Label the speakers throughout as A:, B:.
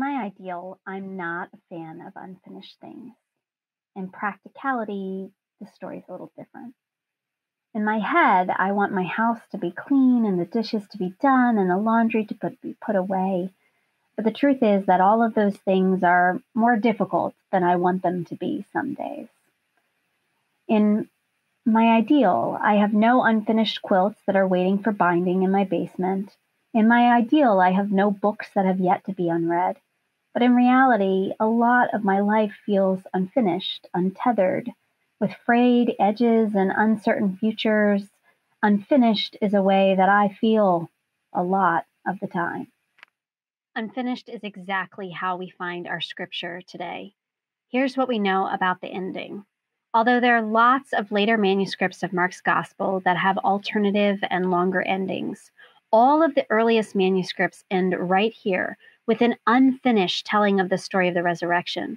A: my ideal, I'm not a fan of unfinished things. In practicality, the story's a little different. In my head, I want my house to be clean and the dishes to be done and the laundry to be put away. But the truth is that all of those things are more difficult than I want them to be some days. In my ideal, I have no unfinished quilts that are waiting for binding in my basement. In my ideal, I have no books that have yet to be unread. But in reality, a lot of my life feels unfinished, untethered, with frayed edges and uncertain futures. Unfinished is a way that I feel a lot of the time. Unfinished is exactly how we find our scripture today. Here's what we know about the ending. Although there are lots of later manuscripts of Mark's Gospel that have alternative and longer endings, all of the earliest manuscripts end right here with an unfinished telling of the story of the resurrection.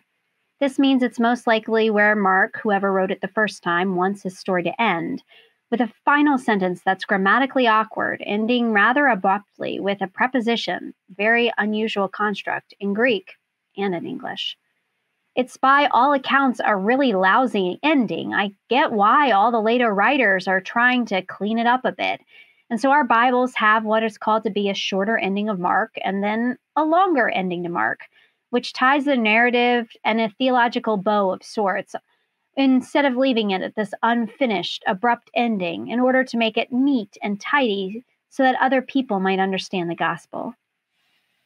A: This means it's most likely where Mark, whoever wrote it the first time, wants his story to end, with a final sentence that's grammatically awkward, ending rather abruptly with a preposition, very unusual construct in Greek and in English. It's by all accounts a really lousy ending. I get why all the later writers are trying to clean it up a bit. And so our Bibles have what is called to be a shorter ending of Mark and then a longer ending to Mark, which ties the narrative and a theological bow of sorts, instead of leaving it at this unfinished, abrupt ending in order to make it neat and tidy so that other people might understand the gospel.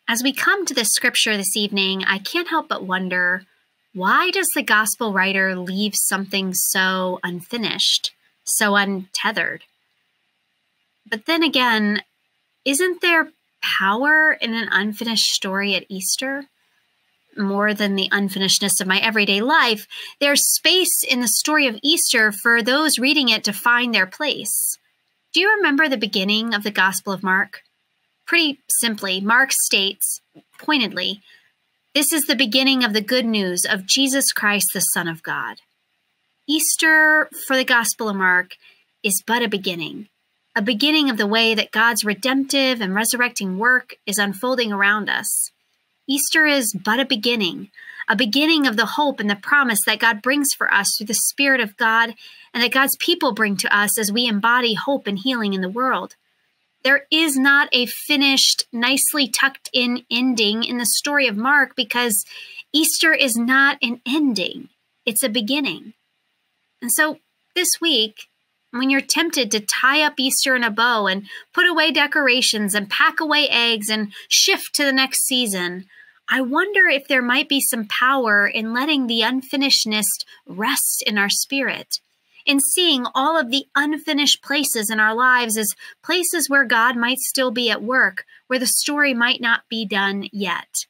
B: As we come to this scripture this evening, I can't help but wonder, why does the gospel writer leave something so unfinished, so untethered? But then again, isn't there power in an unfinished story at Easter? More than the unfinishedness of my everyday life, there's space in the story of Easter for those reading it to find their place. Do you remember the beginning of the Gospel of Mark? Pretty simply, Mark states, pointedly, this is the beginning of the good news of Jesus Christ, the Son of God. Easter, for the Gospel of Mark, is but a beginning of the way that God's redemptive and resurrecting work is unfolding around us. Easter is but a beginning of the hope and the promise that God brings for us through the Spirit of God and that God's people bring to us as we embody hope and healing in the world. There is not a finished, nicely tucked in ending in the story of Mark because Easter is not an ending, it's a beginning. And so this week, when you're tempted to tie up Easter in a bow and put away decorations and pack away eggs and shift to the next season, I wonder if there might be some power in letting the unfinishedness rest in our spirit, in seeing all of the unfinished places in our lives as places where God might still be at work, where the story might not be done yet.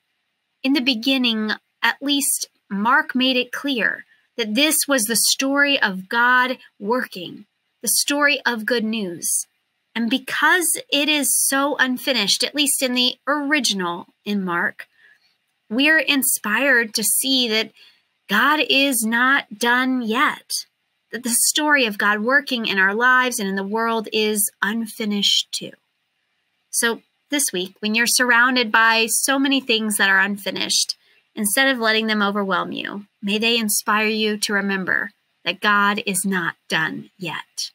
B: In the beginning, at least Mark made it clear that this was the story of God working, the story of good news. And because it is so unfinished, at least in the original in Mark, we're inspired to see that God is not done yet, that the story of God working in our lives and in the world is unfinished too. So this week, when you're surrounded by so many things that are unfinished, instead of letting them overwhelm you, may they inspire you to remember that God is not done yet.